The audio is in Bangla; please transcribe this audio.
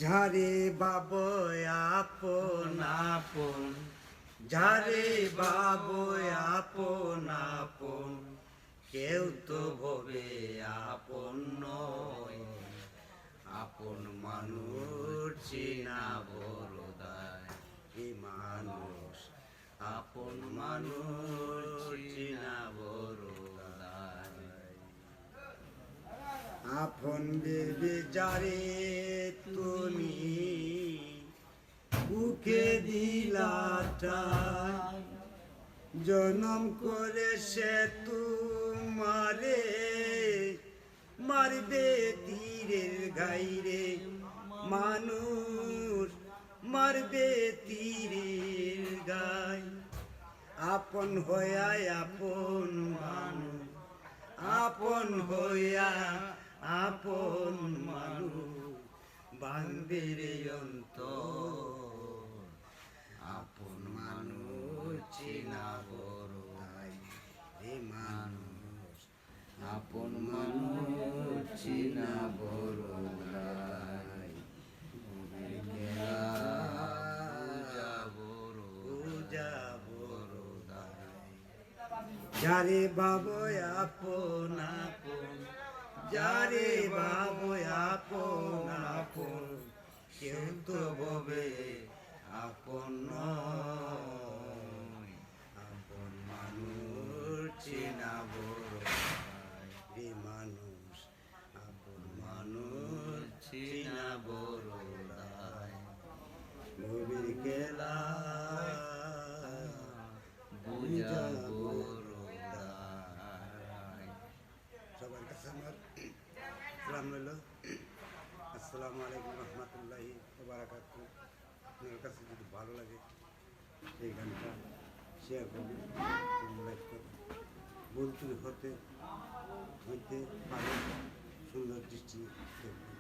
ঝারে বাবয় আপন আপন, ঝারে বাবয় আপন আপন, কেউ তো ভবে আপন নয়। আপন মানুষ চিনা বড় দায়, এ মানুষ আপন মানুষ চিনা বড় দায়। আপন ভেবে যারে তুমি বুকে দিলাটা, জনম করে সে তোমারে মারবে তীরের গাইরে। মানুষ মারবে তীরের গাই, আপন হইয়া আপন মানুষ, আপন হইয়া আপন মানুষ ভাঙবে রে অন্তর। আপন মানুষ চিনা বড় দায়, রে মানুষ আপন মানুষ চিনা বড় দায়। পূজা বড় দায়, যারে বাবয় আপন আপন, যারে বাবয় আপন আপন, কেউ তো ববে আপন নয়। আপন মানুষ চিনা বড় দায়, রে মানুষ আপন মানুষ চিনা বড় দায়। গভীর খেলা বুঝা বড় দায়। সবার কাছে আমার সালাম রইল। আসসালামু আলাইকুম রহমতুল্লাহি ওয়া বারাকাতুহু। আপনার কাছে যদি ভালো লাগে এই গানটা শেয়ার করবেন, লাইক করবেন। ভুল ত্রুটি হইতে পারে, সুন্দর দৃষ্টি দেখবেন।